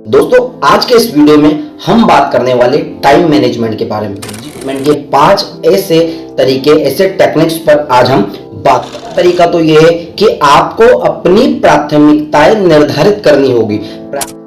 दोस्तों आज के इस वीडियो में हम बात करने वाले टाइम मैनेजमेंट के बारे में। मैनेजमेंट के 5 ऐसे तरीके, ऐसे टेक्निक्स पर आज हम बात करें। तरीका तो ये है कि आपको अपनी प्राथमिकताएं निर्धारित करनी होगी।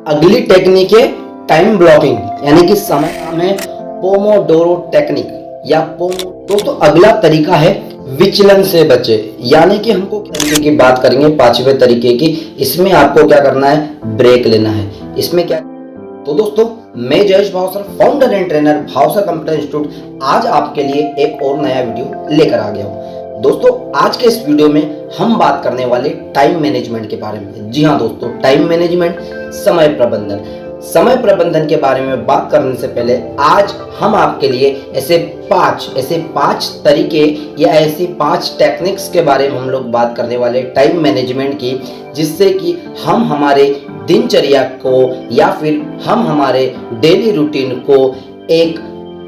अगली टेक्निक है टाइम ब्लॉकिंग, यानी कि समय में पोमोडोरो टेक्निक या दोस्तों अगला तरीका है विचलन से बचे, यानी कि हमको तरीके की बात करेंगे 5वें तरीके की। इसमें आपको क्या करना है, ब्रेक लेना है। इसमें क्या, तो दोस्तों मैं Jayesh Bhavsar, founder and trainer Bhavsar computer institute, आज आपके लिए एक और नया वीडियो लेकर आ गया हूँ। दोस्तों आज के इस वीडियो में हम बात करने वाले टाइम मैनेजमेंट के बारे में। जी हाँ दोस्तों, टाइम मैनेजमेंट, समय प्रबंधन। समय प्रबंधन के बारे में बात करने से पहले आज हम आपके लिए ऐसे पांच तरीके या ऐसी 5 टेक्निक्स के बारे में हम लोग बात करने वाले टाइम मैनेजमेंट की, जिससे कि हम हमारे दिनचर्या को या फिर हम हमारे डेली रूटीन को एक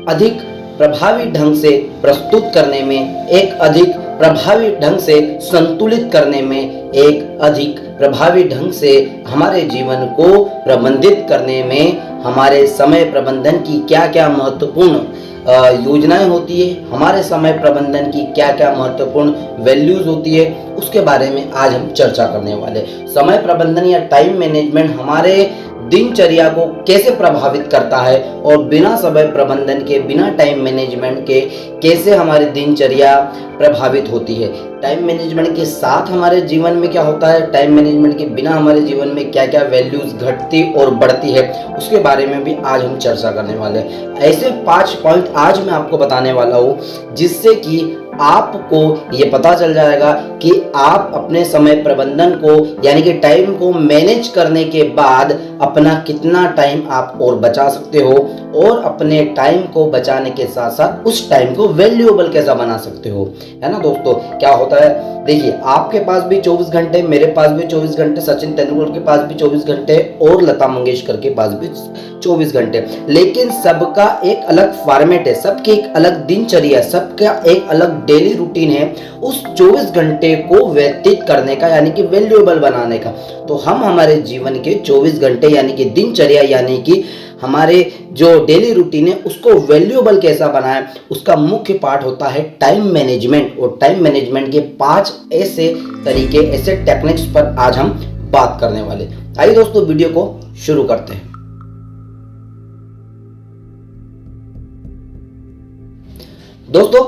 अधिक प्रभावी ढंग से प्रस्तुत करने में, एक अधिक प्रभावी ढंग से संतुलित करने में, एक अधिक प्रभावी ढंग से हमारे जीवन को प्रबंधित करने में, हमारे समय प्रबंधन की क्या क्या महत्वपूर्ण योजनाएं होती है, हमारे समय प्रबंधन की क्या क्या महत्वपूर्ण वैल्यूज होती है, उसके बारे में आज हम चर्चा करने वाले। समय प्रबंधन या टाइम मैनेजमेंट हमारे दिनचर्या को कैसे प्रभावित करता है और बिना समय प्रबंधन के, बिना टाइम मैनेजमेंट के कैसे हमारी दिनचर्या प्रभावित होती है। टाइम मैनेजमेंट के साथ हमारे जीवन में क्या होता है, टाइम मैनेजमेंट के बिना हमारे जीवन में क्या क्या वैल्यूज घटती और बढ़ती है, उसके बारे में भी आज हम चर्चा करने वाले हैं। ऐसे 5 पॉइंट आज मैं आपको बताने वाला हूँ, जिससे कि आपको ये पता चल जाएगा कि आप अपने समय प्रबंधन को, यानी कि टाइम को मैनेज करने के बाद अपना कितना टाइम आप और बचा सकते हो, और अपने टाइम को बचाने के साथ साथ उस टाइम को वैल्यूएबल कैसा बना सकते हो, है ना दोस्तों। क्या होता है, देखिए आपके पास भी 24 घंटे, मेरे पास भी 24 घंटे, सचिन तेंदुलकर के पास भी 24 घंटे और लता मंगेशकर के पास भी 24 घंटे, लेकिन सबका एक अलग फॉर्मेट है, सबकी एक अलग दिनचर्या, सबका एक अलग डेली रूटीन है उस 24 घंटे को व्यतीत करने का, यानी कि वैल्यूएबल बनाने का। तो हम हमारे जीवन के 24 घंटे यानी कि दिनचर्या, यानी कि हमारे जो डेली रूटीन है उसको वैल्यूएबल कैसा बनाएं, उसका मुख्य पार्ट होता है टाइम मैनेजमेंट। और टाइम मैनेजमेंट के 5 ऐसे तरीके, ऐसे टेक्निक्स पर आज हम बात करने वाले। आइए दोस्तों वीडियो को शुरू करते हैं। दोस्तों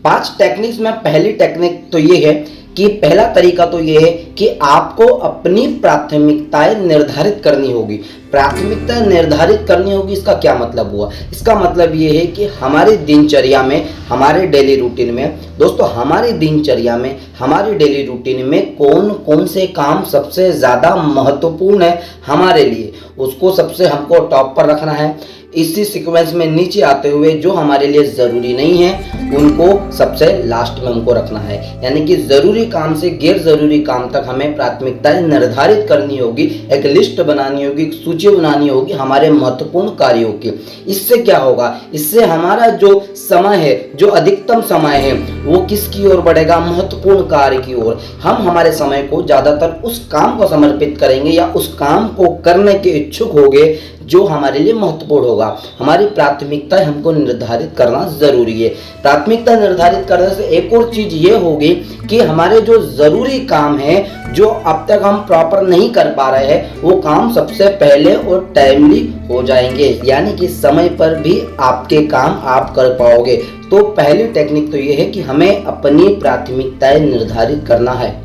5 टेक्निक्स में पहली टेक्निक तो ये है कि पहला तरीका तो ये है कि आपको अपनी प्राथमिकताएं निर्धारित करनी होगी। प्राथमिकता निर्धारित करनी होगी, इसका क्या मतलब हुआ, इसका मतलब ये है कि हमारी दिनचर्या में, हमारे डेली रूटीन में, दोस्तों हमारी दिनचर्या में, हमारी डेली रूटीन में कौन कौन से काम सबसे ज़्यादा महत्वपूर्ण है हमारे लिए, उसको सबसे हमको टॉप पर रखना है। इसी सीक्वेंस में नीचे आते हुए जो हमारे लिए ज़रूरी नहीं है उनको सबसे लास्ट में हमको रखना है, यानी कि ज़रूरी काम से गैर ज़रूरी काम तक हमें प्राथमिकताएं निर्धारित करनी होगी, एक लिस्ट बनानी होगी, एक सूची बनानी होगी हमारे महत्वपूर्ण कार्यों की। इससे क्या होगा, इससे हमारा जो समय है, जो अधिकतम समय है, वो किसकी ओर बढ़ेगा, महत्वपूर्ण कार्य की ओर। हम हमारे समय को ज़्यादातर उस काम को समर्पित करेंगे या उस काम को करने के इच्छुक होंगे जो हमारे लिए महत्वपूर्ण होगा। हमारी प्राथमिकता हमको निर्धारित करना जरूरी है। प्राथमिकता निर्धारित करने से एक और चीज ये होगी कि हमारे जो जरूरी काम है, जो अब तक हम प्रॉपर नहीं कर पा रहे हैं, वो काम सबसे पहले और टाइमली हो जाएंगे, यानी कि समय पर भी आपके काम आप कर पाओगे। तो पहली टेक्निक तो ये है कि हमें अपनी प्राथमिकताएं निर्धारित करना है।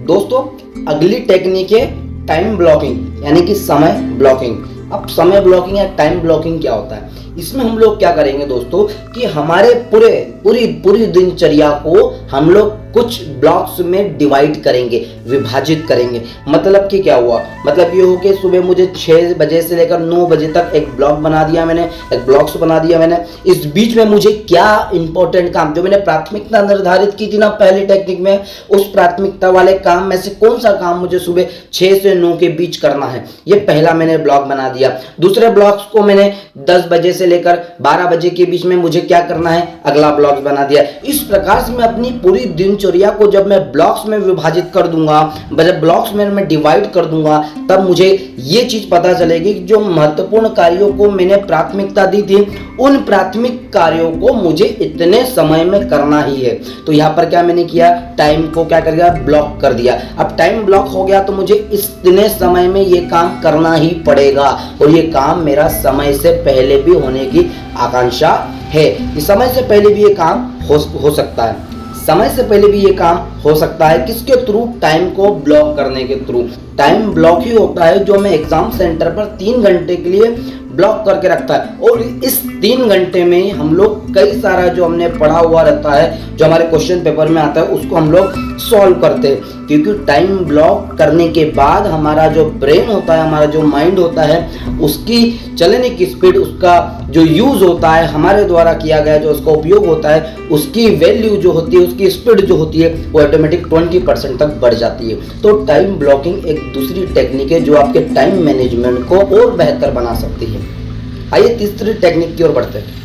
दोस्तों अगली टेक्निक है टाइम ब्लॉकिंग, यानी कि समय ब्लॉकिंग। अब समय ब्लॉकिंग या टाइम ब्लॉकिंग क्या होता है, इसमें हम लोग क्या करेंगे दोस्तों कि हमारे पूरी दिनचर्या को हम लोग कुछ ब्लॉक्स में डिवाइड करेंगे, विभाजित करेंगे। मतलब कि क्या हुआ, मतलब ये हो कि सुबह मुझे 6 बजे से लेकर 9 बजे तक एक ब्लॉक बना दिया मैंने, एक ब्लॉक्स बना दिया मैंने। इस बीच में मुझे क्या इंपॉर्टेंट काम, जो मैंने प्राथमिकता निर्धारित की थी ना पहली टेक्निक में, उस प्राथमिकता वाले काम में से कौन सा काम मुझे सुबह 6 से 9 के बीच करना है, ये पहला मैंने ब्लॉक बना दिया। दूसरे ब्लॉक्स को मैंने 10 बजे से लेकर 12 बजे के बीच में मुझे क्या करना है, अगला ब्लॉग बना दिया। इस प्रकार से मैं अपनी पूरी दिनचर्या को जब मैं ब्लॉक्स में विभाजित कर दूंगा, जब ब्लॉक्स में मैं डिवाइड कर दूंगा, तब मुझे ये चीज पता चलेगी कि जो महत्वपूर्ण कार्यों को मैंने प्राथमिकता दी थी, उन प्राथमिक कार्यों को मुझे इतने समय में करना ही है। तो यहाँ पर क्या मैंने किया, टाइम को क्या कर दिया, ब्लॉक कर दिया। अब टाइम ब्लॉक हो गया तो मुझे इतने समय में ये काम करना ही पड़ेगा, और ये काम मेरा समय से पहले भी होने की आकांक्षा है कि समय से पहले भी ये काम हो सकता है। समय से पहले भी ये काम हो सकता है किसके थ्रू, टाइम को ब्लॉक करने के थ्रू। टाइम ब्लॉक ही होता है जो हमें एग्जाम सेंटर पर 3 घंटे के लिए ब्लॉक करके रखता है, और इस 3 घंटे में हम लोग कई सारा जो हमने पढ़ा हुआ रहता है, जो हमारे क्वेश्चन पेपर में आता है, उसको हम लोग सॉल्व करते हैं। क्योंकि टाइम ब्लॉक करने के बाद हमारा जो ब्रेन होता है, हमारा जो माइंड होता है, उसकी चलने की स्पीड, उसका जो यूज होता है, हमारे द्वारा किया गया जो उसका उपयोग होता है, उसकी वैल्यू जो होती है, उसकी स्पीड जो होती है, वो ऑटोमेटिक 20% तक बढ़ जाती है। तो टाइम ब्लॉकिंग एक दूसरी टेक्निक है जो आपके टाइम मैनेजमेंट को और बेहतर बना सकती है। आइए तीसरी टेक्निक की ओर बढ़ते हैं।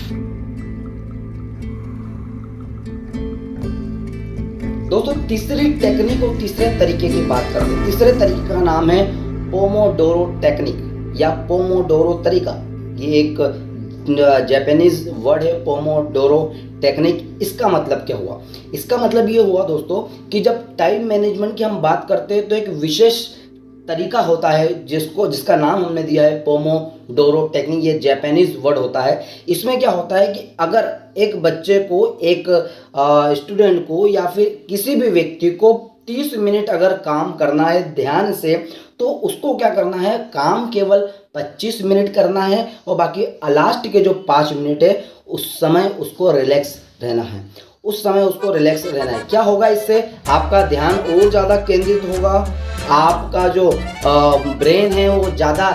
दोस्तों तीसरी टेक्निक और तीसरे तरीके की बात करते हैं। तीसरे तरीके का नाम है पोमोडोरो टेक्निक या पोमोडोरो तरीका। ये एक जापानीज वर्ड है, पोमोडोरो टेक्निक। इसका मतलब क्या हुआ, इसका मतलब ये हुआ दोस्तों कि जब टाइम मैनेजमेंट की हम बात करते हैं तो एक विशेष तरीका होता है जिसका नाम हमने दिया है पोमोडोरो टेक्निक। ये जापानीज वर्ड होता है। इसमें क्या होता है कि अगर एक बच्चे को, एक स्टूडेंट को, या फिर किसी भी व्यक्ति को 30 मिनट अगर काम करना है ध्यान से, तो उसको क्या करना है, काम केवल 25 मिनट करना है, और बाकी लास्ट के जो 5 मिनट है उस समय उसको रिलैक्स रहना है। उस समय उसको रिलैक्स रहना है। क्या होगा इससे, आपका ध्यान और ज़्यादा केंद्रित होगा, आपका जो ब्रेन है वो ज़्यादा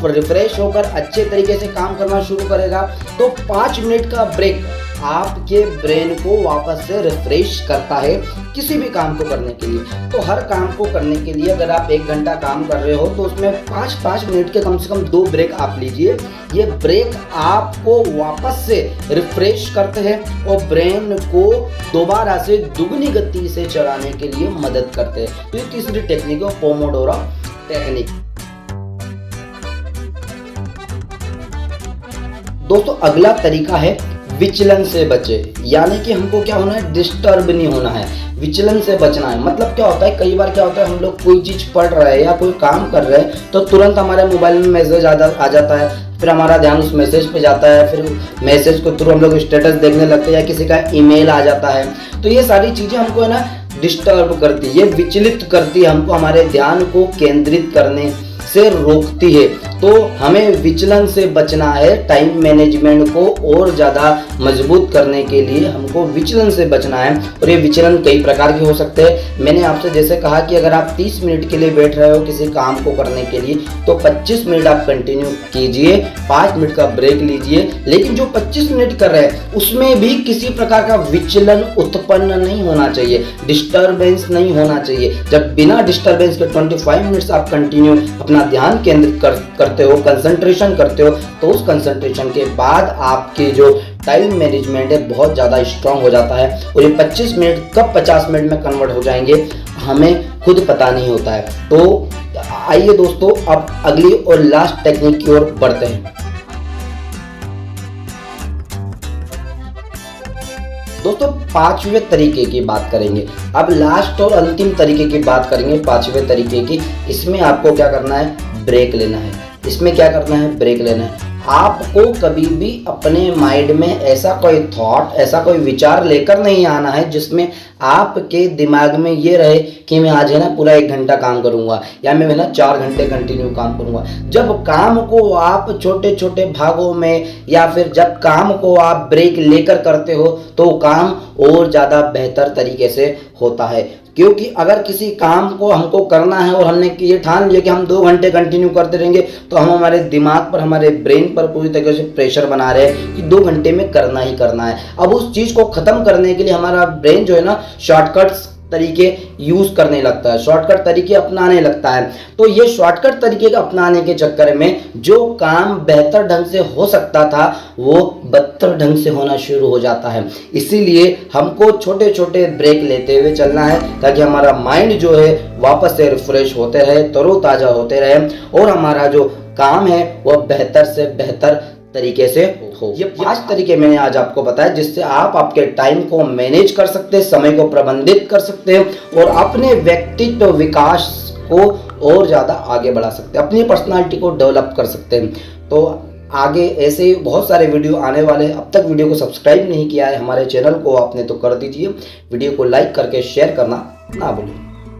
रिफ्रेश होकर अच्छे तरीके से काम करना शुरू करेगा। तो 5 मिनट का ब्रेक आपके ब्रेन को वापस से रिफ्रेश करता है किसी भी काम को करने के लिए। तो हर काम को करने के लिए अगर आप 1 घंटा काम कर रहे हो तो उसमें 5-5 मिनट के कम से कम 2 ब्रेक आप लीजिए। ये ब्रेक आपको वापस से रिफ्रेश करते हैं और ब्रेन को दोबारा से दुगनी गति से चलाने के लिए मदद करते हैं। तो ये तीसरी टेक्निक है पोमोडोरो टेक्निक। दोस्तों अगला तरीका है विचलन से बचे, यानी कि हमको क्या होना है, डिस्टर्ब नहीं होना है, विचलन से बचना है। मतलब क्या होता है, कई बार क्या होता है, हम लोग कोई चीज़ पढ़ रहे हैं या कोई काम कर रहे हैं तो तुरंत हमारे मोबाइल में मैसेज आ जाता है, फिर हमारा ध्यान उस मैसेज पे जाता है, फिर मैसेज को थ्रू हम लोग स्टेटस देखने लगते हैं या किसी का ईमेल आ जाता है। तो ये सारी चीज़ें हमको है ना डिस्टर्ब करती है, ये विचलित करती है, हमको हमारे ध्यान को केंद्रित करने से रोकती है। तो हमें विचलन से बचना है। टाइम मैनेजमेंट को और ज़्यादा मजबूत करने के लिए हमको विचलन से बचना है, और ये विचलन कई प्रकार के हो सकते हैं। मैंने आपसे जैसे कहा कि अगर आप 30 मिनट के लिए बैठ रहे हो किसी काम को करने के लिए तो 25 मिनट आप कंटिन्यू कीजिए, 5 मिनट का ब्रेक लीजिए। लेकिन जो 25 मिनट कर रहे हैं उसमें भी किसी प्रकार का विचलन उत्पन्न नहीं होना चाहिए, डिस्टर्बेंस नहीं होना चाहिए। जब बिना डिस्टर्बेंस के 25 मिनट्स आप कंटिन्यू अपना ध्यान केंद्रित करते हो, कंसंट्रेशन करते हो, तो उस कंसंट्रेशन के बाद आपके जो टाइम मैनेजमेंट है बहुत ज़्यादा स्ट्रांग हो जाता है, और ये 25 मिनट कब 50 मिनट में कन्वर्ट हो जाएंगे हमें खुद पता नहीं होता है। तो आइए दोस्तों अब अगली और लास्ट टेक्निक की ओर बढ़ते हैं। दोस्तों 5वें तरीके की बात करेंगे। अब लास्ट और अंतिम तरीके की बात करेंगे 5वें तरीके की। इसमें आपको क्या करना है, ब्रेक लेना है। इसमें क्या करना है, ब्रेक लेना है। आपको कभी भी अपने माइंड में ऐसा कोई थॉट, ऐसा कोई विचार लेकर नहीं आना है जिसमें आपके दिमाग में ये रहे कि मैं आज है ना पूरा 1 घंटा काम करूंगा या मैं है ना 4 घंटे कंटिन्यू काम करूंगा। जब काम को आप छोटे छोटे भागों में या फिर जब काम को आप ब्रेक लेकर करते हो तो काम और ज़्यादा बेहतर तरीके से होता है। क्योंकि अगर किसी काम को हमको करना है और हमने ये ठान लिया कि हम 2 घंटे कंटिन्यू करते रहेंगे तो हम हमारे दिमाग पर, हमारे ब्रेन पर पूरी तरीके से प्रेशर बना रहे हैं कि 2 घंटे में करना ही करना है। अब उस चीज़ को ख़त्म करने के लिए हमारा ब्रेन जो है ना शॉर्टकट्स तरीके यूज करने लगता है, शॉर्टकट तरीके अपनाने लगता है। तो ये शॉर्टकट तरीके अपनाने के चक्कर में जो काम बेहतर ढंग से हो सकता था वो बदतर ढंग से होना शुरू हो जाता है। इसीलिए हमको छोटे छोटे ब्रेक लेते हुए चलना है ताकि हमारा माइंड जो है वापस से रिफ्रेश होते रहे, तरोताजा होते रहे और हमारा जो काम है वह बेहतर से बेहतर तरीके से हो। ये 5 तरीके मैंने आज आपको बताया जिससे आप आपके टाइम को मैनेज कर सकते हैं, समय को प्रबंधित कर सकते हैं और अपने व्यक्तित्व विकास को और ज़्यादा आगे बढ़ा सकते हैं, अपनी पर्सनालिटी को डेवलप कर सकते हैं। तो आगे ऐसे ही बहुत सारे वीडियो आने वाले हैं। अब तक वीडियो को सब्सक्राइब नहीं किया है हमारे चैनल को आपने तो कर दीजिए। वीडियो को लाइक करके शेयर करना ना भूलें।